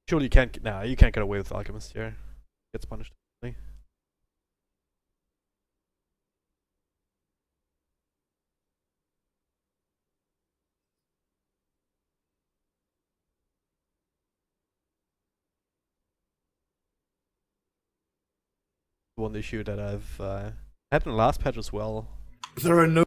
Surely you can't. Nah, you can't get away with Alchemist here. Gets punished. The one issue that I've had in the last patch as well. There are no.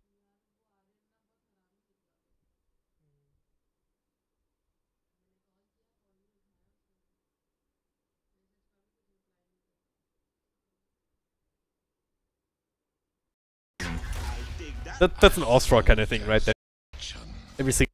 That's an Osro kind of thing, right there. Every single.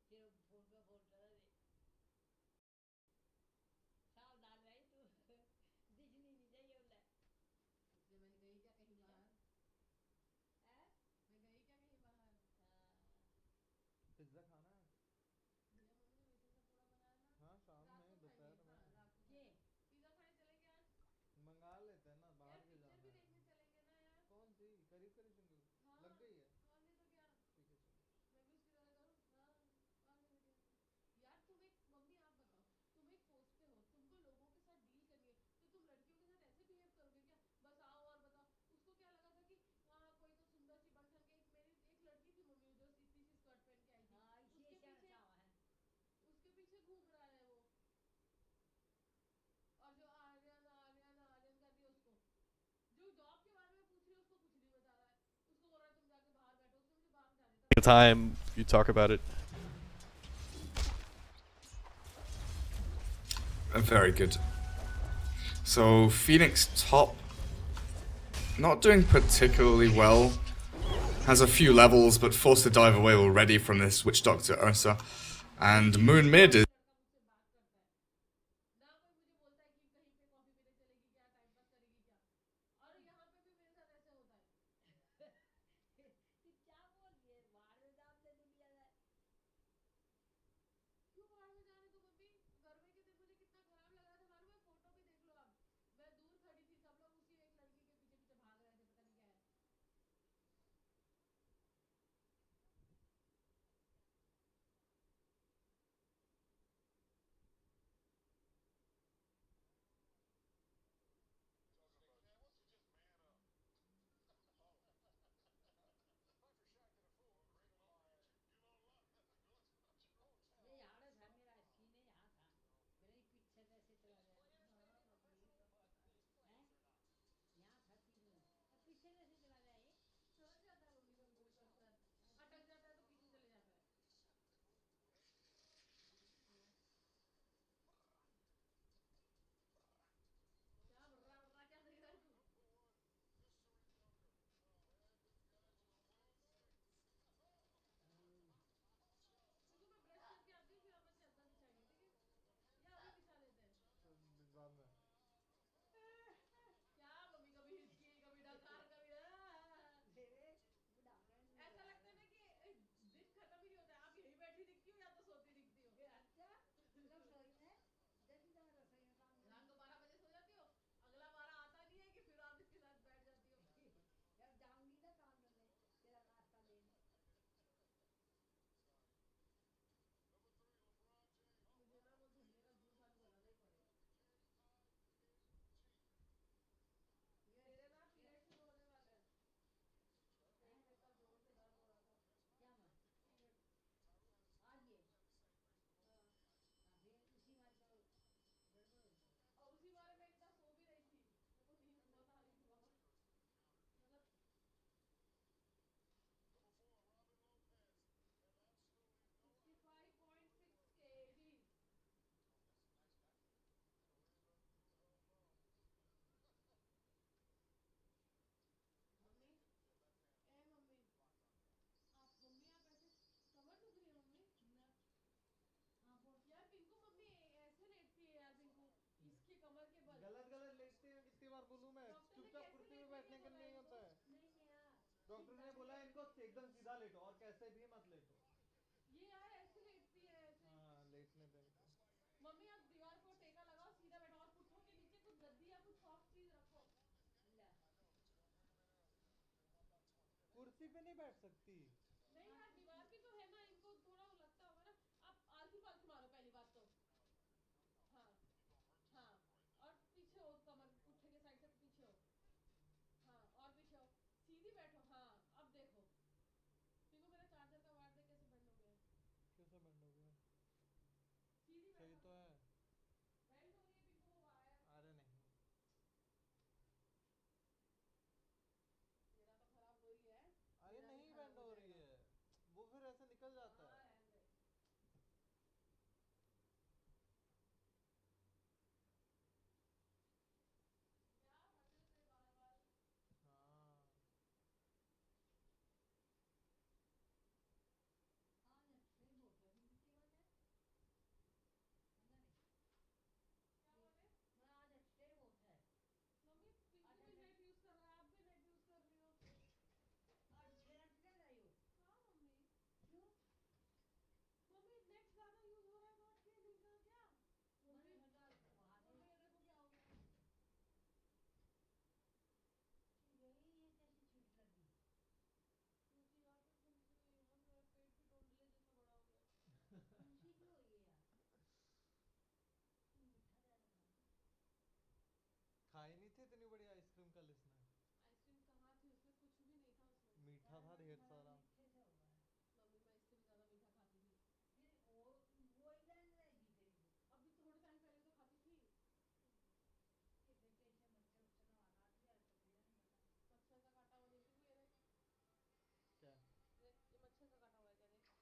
Time you talk about it. Very good. So Phoenix top, not doing particularly well. Has a few levels, but forced to dive away already from this Witch Doctor Ursa. And Moon mid is. सारा। क्या ये मच्छर का काटा हुआ है क्या? देख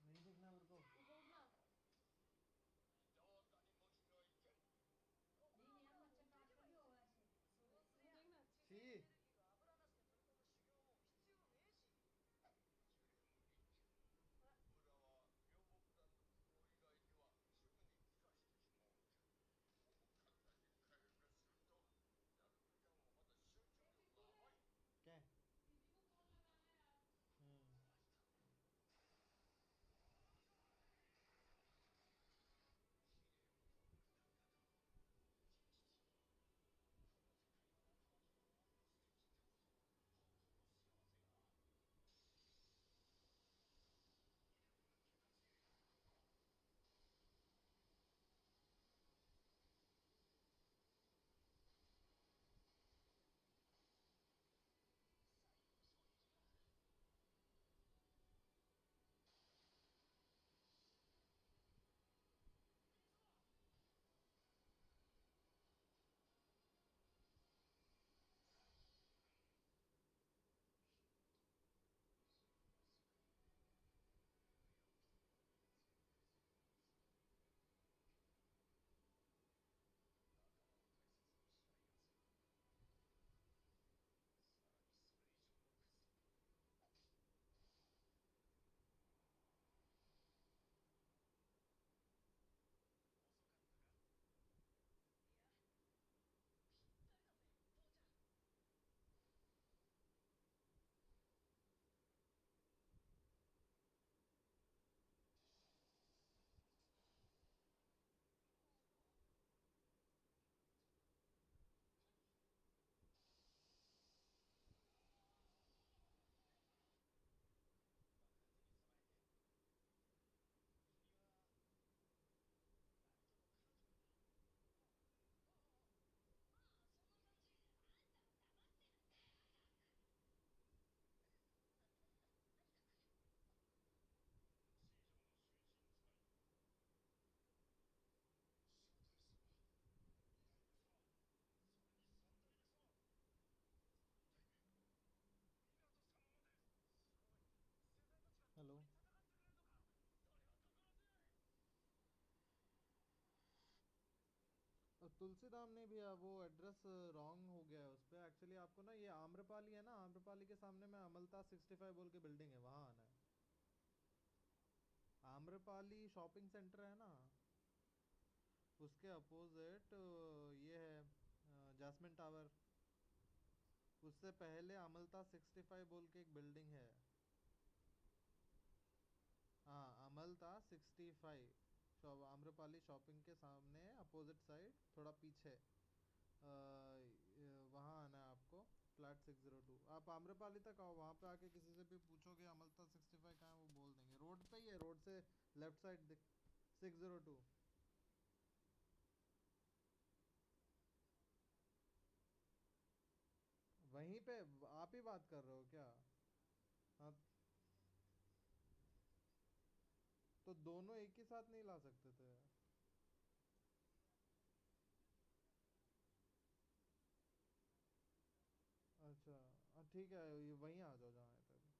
नहीं दिखना मेरे को। ऊपर उठना देखना छी। क्या हेलो तुलसी धाम नहीं भैया, वो एड्रेस रॉन्ग हो गया है उस पे। एक्चुअली आपको ना ये आम्रपाली है ना, आम्रपाली के सामने में अमलता 65 बोल के बिल्डिंग है, वहाँ आना है। आम्रपाली शॉपिंग सेंटर है ना, उसके अपोजिट ये है जैस्मिन टावर। उससे पहले अमलता 65 बोल के एक बिल्डिंग है। हाँ अमलता 65 शॉप, आम्रपाली शॉपिंग के सामने अपोजिट साइड थोड़ा पीछे वहाँ आना है आपको। फ्लैट 602। आप आम्रपाली तक आओ, वहाँ पे आके किसी से भी पूछोगे अमलता 65 कहाँ है, वो बोल देंगे। रोड पे ही है, रोड से लेफ्ट साइड 602। वहीं पे आप ही बात कर रहे हो क्या? हाँ तो दोनों एक ही साथ नहीं ला सकते थे? अच्छा हाँ ठीक है, ये वहीं आ जाओ जहाँ है तभी।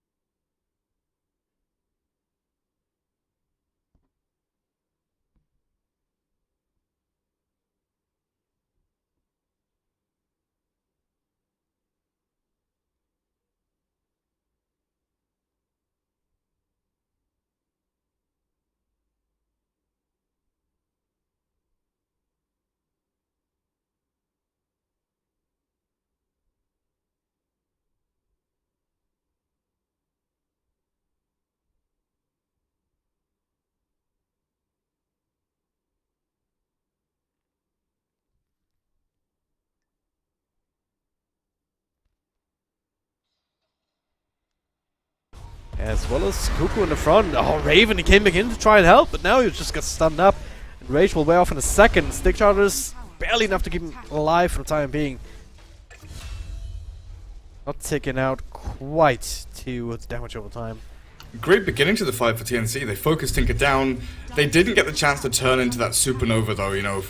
As well as Cuckoo in the front. Oh, Raven, he came back in to try and help, but now he just got stunned up. And Rage will wear off in a second. Stick Chargers barely enough to keep him alive for the time being. Not taking out quite too damage over time. Great beginning to the fight for TNC. They focused Tinker down. They didn't get the chance to turn into that supernova though, you know.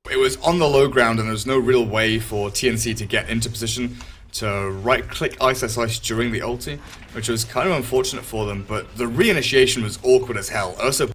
It was on the low ground and there was no real way for TNC to get into position to right-click Ice during the ulti, which was kind of unfortunate for them, but the reinitiation was awkward as hell. Also,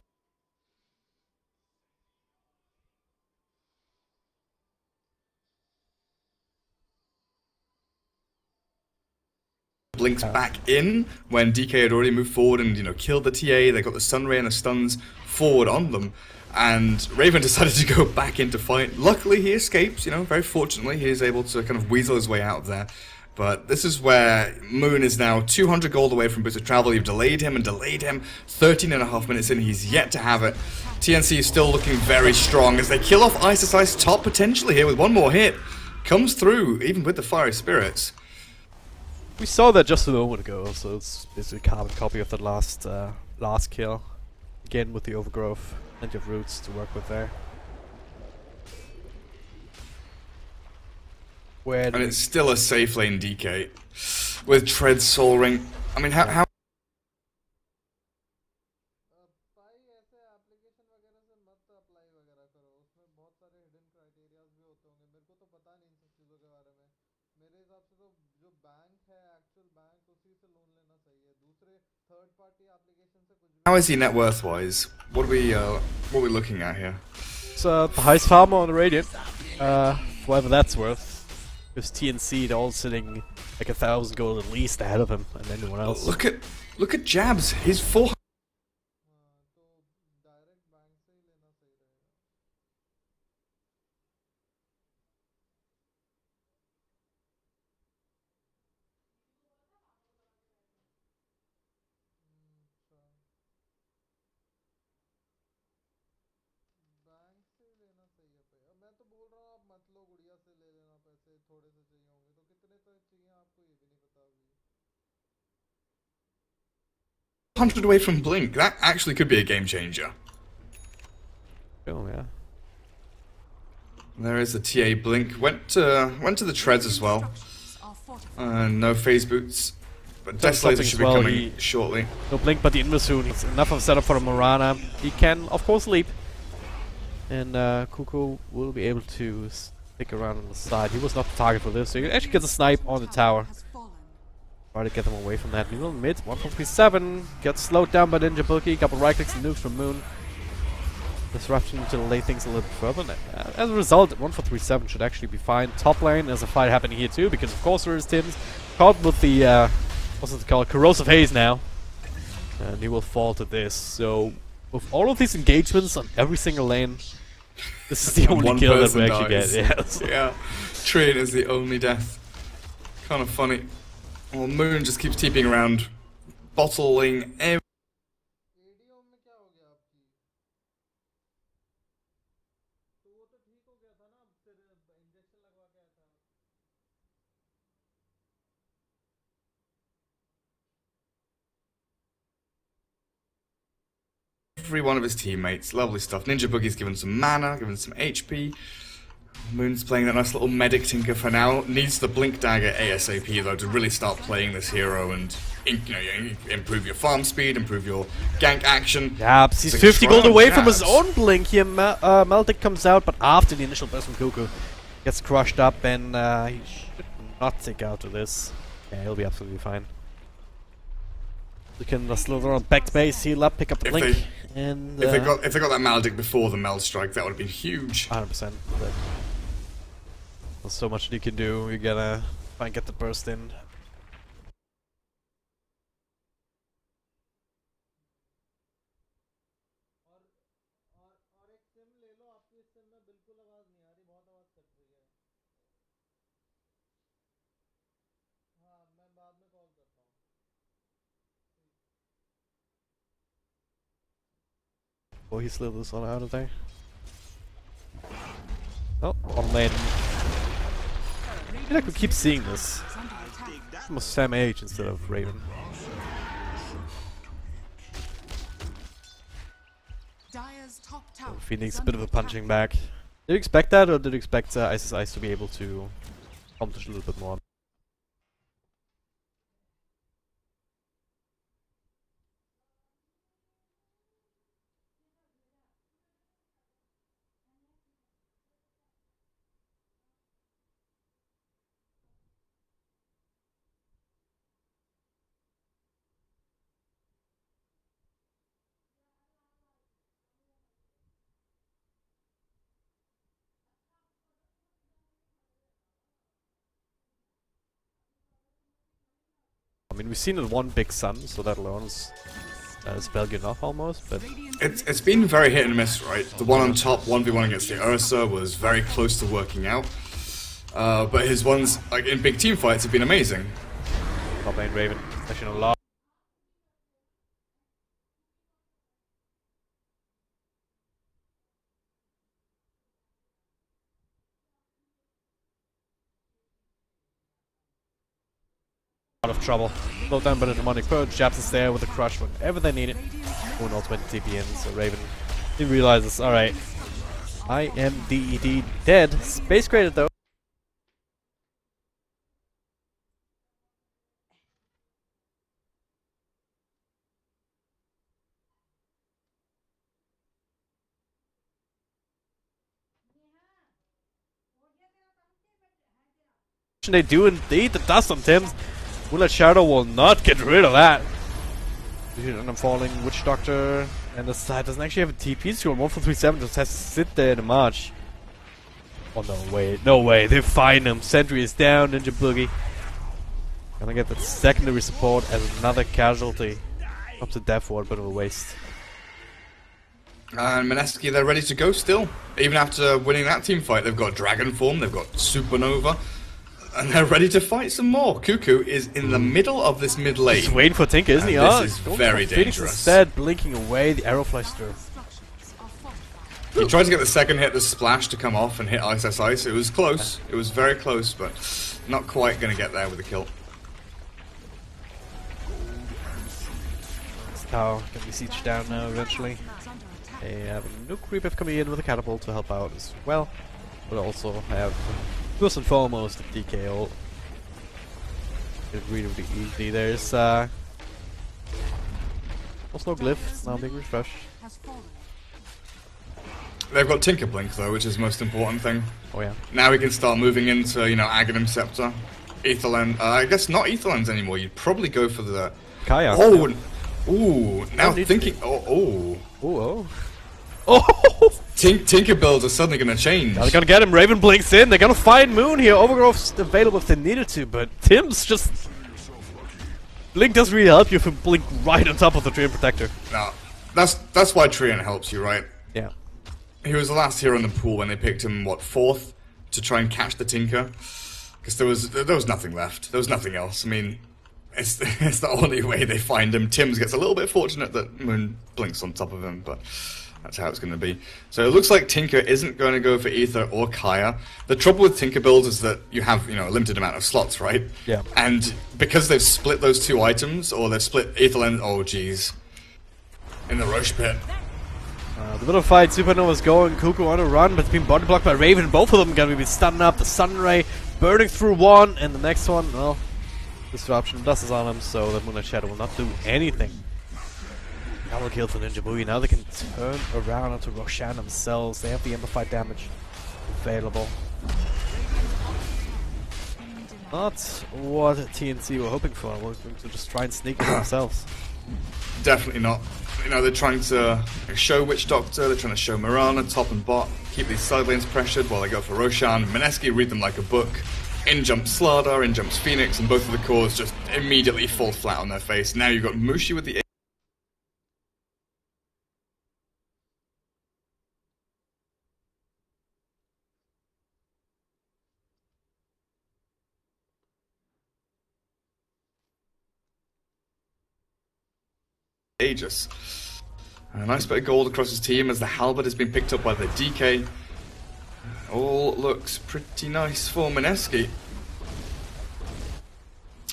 blinks back in when DK had already moved forward and, you know, killed the TA. They got the Sunray and the stuns forward on them, and Raven decided to go back into fight. Luckily, he escapes, you know, very fortunately, he is able to kind of weasel his way out of there. But this is where Moon is now 200 gold away from boots of travel. You've delayed him and delayed him. 13.5 minutes in, he's yet to have it. TNC is still looking very strong as they kill off Ice top potentially here with one more hit. Comes through, even with the Fiery Spirits. We saw that just a moment ago, so it's basically a carbon copy of that last kill. Again with the overgrowth, plenty of roots to work with there. And it's still a safe lane DK with Tread Soul Ring. I mean, how how is he net worth wise? What are we looking at here? It's the highest farmer on the Radiant, whatever that's worth. Because TNC, they're all sitting like 1,000 gold at least ahead of him and anyone else. Look at Jabs. He's 400. Away from Blink. That actually could be a game changer. Oh yeah. There is the TA Blink. Went to the treads as well. No phase boots. But Death Laser should be coming shortly. No Blink, but the Invasoon. He's enough of a setup for a Morana. He can, of course, leap. And Kuko will be able to stick around on the side. He was not the target for this, so he actually gets a snipe on the tower. Try to get them away from that. Meanwhile, mid, 1.37 gets slowed down by Ninja Boogie. Couple right clicks and nukes from Moon. Disruption to delay things a little bit further. As a result, 1.37 should actually be fine. Top lane, there's a fight happening here too, because of course there is Tim's caught with the what's it called, corrosive haze now, and he will fall to this. So with all of these engagements on every single lane, this is the only kill that we actually get. Yes. Yeah, Train is the only death. Kind of funny. Well, Moon just keeps TPing around, bottling every... every one of his teammates. Lovely stuff. Ninja Boogie's given some mana, given some HP. Moon's playing that nice little medic tinker for now. Needs the Blink Dagger ASAP though to really start playing this hero and improve your farm speed, improve your gank action. Yeah, he's 50 gold away from his own Blink here. Meltic comes out, but after the initial burst from Kuku, gets crushed up, and he should not take out to this. Yeah, he'll be absolutely fine. You can slow down back to base, heal up, pick up the Blink. And if they got that Maledict before the Meld Strike, that would have been huge. 100%. There's so much you can do. You gotta try and get the burst in. Oh, he slid this one out of there. Oh, on lane. I feel like we keep seeing this. It's almost Sam H instead of Raven. Phoenix, a bit of a punching bag. Did you expect that, or did you expect Ice's Ice to be able to accomplish a little bit more? I mean, we've seen it one big sun, so that alone is value enough almost, but... It's been very hit and miss, right? The one on top, 1v1 against the Ursa, was very close to working out. But his ones, like in big team fights, have been amazing. Top lane Raven, actually a lot. Out of trouble. Slowed down by the demonic purge. Japs is there with a crush whenever they need it. Oh no, 20 TP in, so Raven he realizes, alright, I am DED dead. Space graded though. They do indeed the dust on Tim's. Moonlight Shadow will not get rid of that. And I'm falling Witch Doctor, and the side doesn't actually have a TP skill. 1437 just has to sit there in the march. Oh no way, no way, they find him. Sentry is down, Ninja Boogie. Gonna get that secondary support as another casualty. Up to death for a bit of a waste. And Mineski, they're ready to go still. Even after winning that team fight, they've got Dragon Form, they've got Supernova. And they're ready to fight some more. Cuckoo is in the middle of this mid lane. He's waiting for Tinker, isn't he? This is very dangerous. Instead, blinking away, the arrow flies through. He tried to get the second hit, the splash, to come off and hit Ice Ice. It was close. It was very close, but not quite going to get there with the kill. This tower can be sieged down now eventually. They have a Nuke Reaper coming in with a catapult to help out as well. But also have, first and foremost, the DKO. It really easy. There's also no glyph, it's now being refreshed. They've got Tinker Blink though, which is the most important thing. Oh yeah. Now we can start moving into, you know, Aghanim Scepter, Aetherland. I guess not Aetherlands anymore. You'd probably go for the Kaya. Oh, ooh. Now thinking. Oh. Tinker builds are suddenly going to change. Now they're gonna get him. Raven blinks in. They're gonna find Moon here. Overgrowth's available if they needed to, but Tim's just. Blink doesn't really help you if you blink right on top of the Treant Protector. No, that's why Treant helps you, right? Yeah. He was the last hero in the pool when they picked him, what, 4th? To try and catch the Tinker? Because there was nothing left. There was nothing else. I mean, it's the only way they find him. Tim's gets a little bit fortunate that Moon blinks on top of him, but that's how it's going to be. So it looks like Tinker isn't going to go for Aether or Kaya. The trouble with Tinker builds is that you have, you know, a limited amount of slots, right? Yeah. And because they've split those two items, or they've split Aetherland, oh jeez. In the Roche Pit. The little fight, Supernova's going, Cuckoo on a run, but it's been body blocked by Raven. Both of them gonna be stunned up. The Sun Ray burning through one, and the next one, well, Disruption dust is on him, so the Moonlight Shadow will not do anything. Double kill for Ninja Boogie. Now they can turn around onto Roshan themselves. They have the Amplified damage available. Not what TNC were hoping for. We're going to just try and sneak it themselves. Definitely not. You know, they're trying to show Witch Doctor, they're trying to show Mirana, top and bot, keep these side lanes pressured while they go for Roshan. Mineski read them like a book. In jumps Slardar, in jumps Phoenix, and both of the cores just immediately fall flat on their face. Now you've got Mushi with the Aegis. A nice bit of gold across his team as the Halberd has been picked up by the DK. All looks pretty nice for Mineski.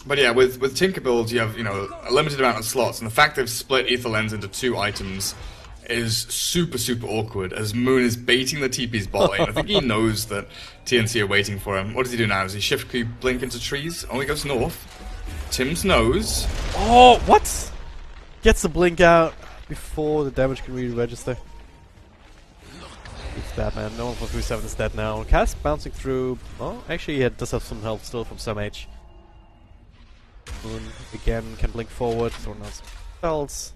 But yeah, with Tinker builds, you have, you know, a limited amount of slots, and the fact they've split Aether Lens into 2 items is super, super awkward as Moon is baiting the TP's bot lane. I think he knows that TNC are waiting for him. What does he do now? Does he shift key blink into trees? Only goes north. Tim's knows. Oh, what? Gets the blink out before the damage can really register. It's dead, man. No 1.37 is dead now. Cast bouncing through. Oh, actually, he does have some health still from some H. Moon again can blink forward, throw out some spells.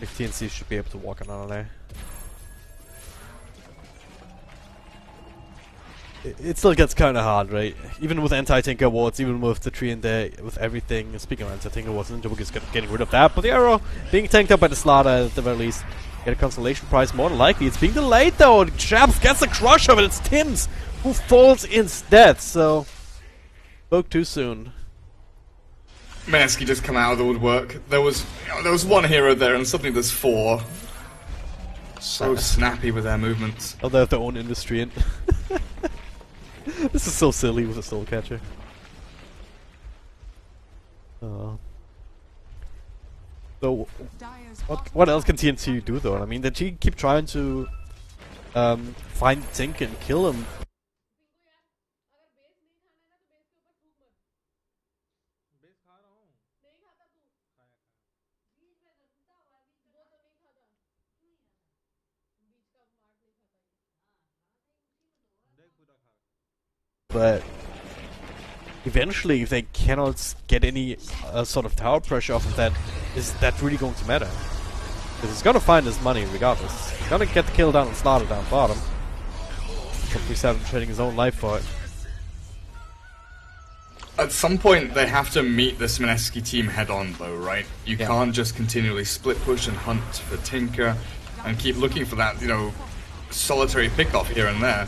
If TNC should be able to walk another there. It still gets kind of hard, right? Even with anti-tinker wards, even with the tree in there, with everything. Speaking of anti-tinker wards, Ninja Book is getting rid of that. But the arrow being tanked up by the Slaughter at the very least. Get a consolation prize, more than likely. It's being delayed though. Jabs gets the crush of it. It's Tim's who falls instead. So, spoke too soon. Mineski just come out of the woodwork. There was one hero there, and suddenly there's four. So snappy with their movements. Oh, they have their own industry in. This is so silly with a soul catcher. So, what else can TNC do though? I mean, they keep trying to find Tink and kill him. But eventually, if they cannot get any sort of tower pressure off of that, is that really going to matter? Because he's gonna find his money regardless. He's gonna get the kill down and Slaughter down bottom. 137 trading his own life for it. At some point, they have to meet this Mineski team head on, though, right? You can't just continually split push and hunt for Tinker and keep looking for that, you know, solitary pickoff here and there.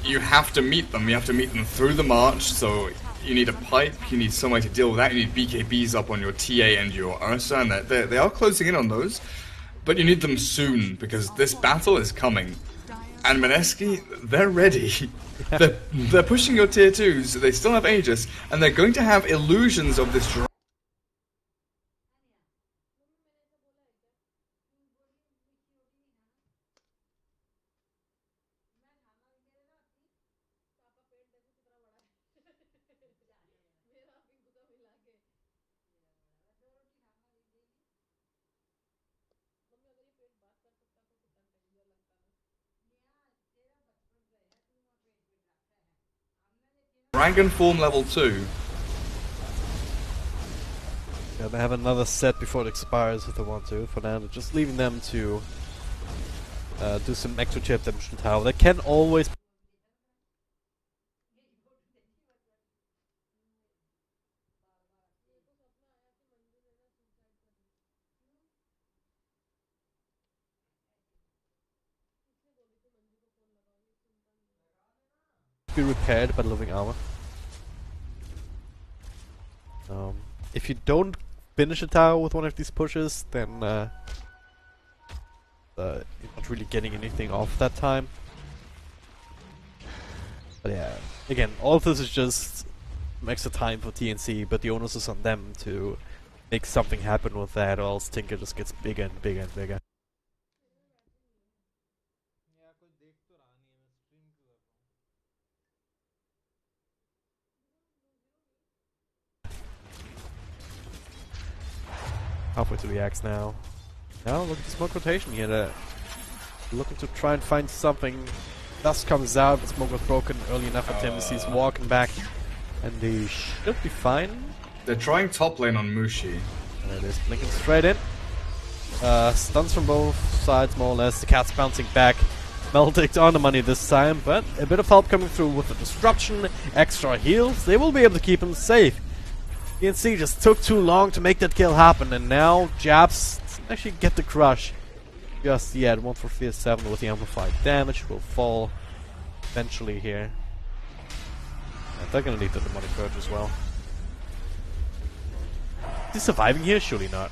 You have to meet them. You have to meet them through the march. So you need a pipe. You need some way to deal with that. You need BKBs up on your TA and your Ursa, and they are closing in on those. But you need them soon because this battle is coming. And Mineski, they're ready. They're pushing your tier 2s. They still have Aegis, and they're going to have illusions of this. Dragon form level 2. Yeah, they have another set before it expires if they want to. For now, just leaving them to do some extra chip damage to tower. They can always. Be repaired by living armor. If you don't finish a tower with one of these pushes, then you're not really getting anything off that time. But yeah, again, all of this is just some extra time for TNC, but the onus is on them to make something happen with that, or else Tinker just gets bigger and bigger and bigger. Halfway to the axe now. Now look at the smoke rotation here. They're looking to try and find something. Dust comes out, the smoke was broken early enough for Tim. He's walking back, and they should be fine. They're trying top lane on Mushi. There it is, blinking straight in. Stuns from both sides, more or less. The cat's bouncing back. Meldict on the money this time, but a bit of help coming through with the disruption, extra heals. They will be able to keep him safe. TNC just took too long to make that kill happen, and now Jabs actually get the crush. Just yet, 1 for 7 with the amplified damage will fall eventually here. And they're gonna need the demonic purge as well. Is he surviving here? Surely not.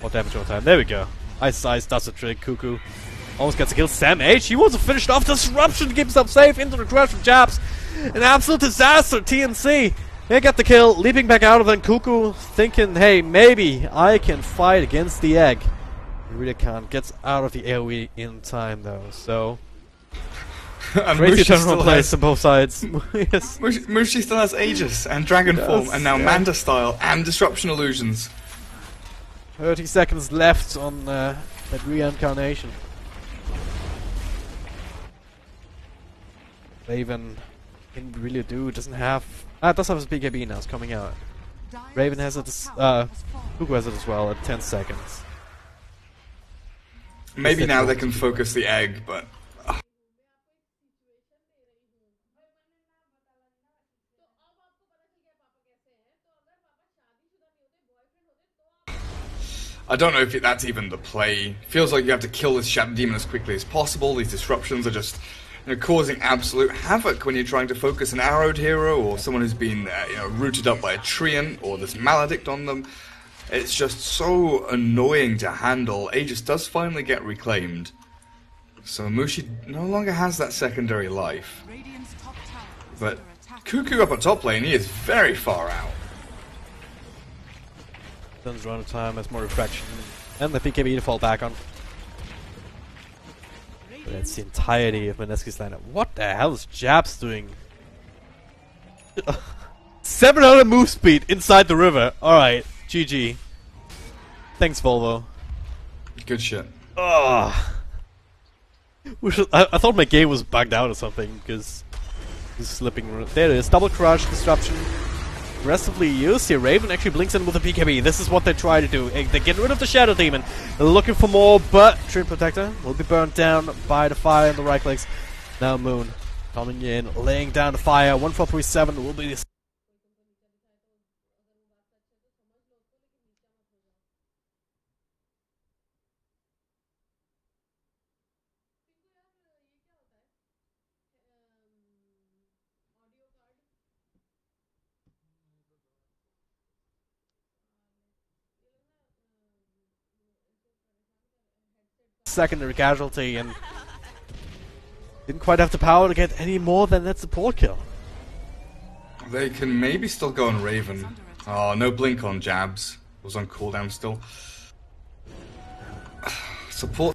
More damage over time. There we go. Ice Ice does the trick. Cuckoo almost gets a kill. Sam H, he wants to finish it off. Disruption to keep himself safe into the crush from Jabs. An absolute disaster. TNC. They get the kill. Leaping back out of it. Cuckoo thinking, hey, maybe I can fight against the egg. He really can't. Gets out of the AoE in time though. So crazy general plays on both sides. Yes. Mushi still has Aegis and Dragon Form and now Manta style and Disruption Illusions. 30 seconds left on that reincarnation. Raven can really do, doesn't have... does have his BKB now, it's coming out. Raven has it, Cuckoo has it as well at 10 seconds. Maybe now they can focus the egg, but... I don't know if that's even the play. Feels like you have to kill this Shadow Demon as quickly as possible. These disruptions are just, causing absolute havoc when you're trying to focus an arrowed hero or someone who's been, rooted up by a treant or this maledict on them. It's just so annoying to handle. Aegis does finally get reclaimed, so Mushi no longer has that secondary life. But Cuckoo up at top lane, he is very far out. Run of time has more refraction and the BKB to fall back on. But that's the entirety of Mineski's lineup. What the hell is Jabs doing? 700 move speed inside the river. Alright, GG. Thanks, Volvo. Good shit. I thought my game was bugged out or something because he's slipping. There it is. Double crush, disruption. Aggressively used here. Raven actually blinks in with a BKB. This is what they try to do. They get rid of the Shadow Demon. They're looking for more, but Treant Protector will be burnt down by the fire in the right clicks. Now Moon coming in, laying down the fire. 1437 will be this. Secondary casualty and didn't quite have the power to get any more than that support kill. They can maybe still go on Raven. Oh, no blink on Jabs. Was on cooldown still. Support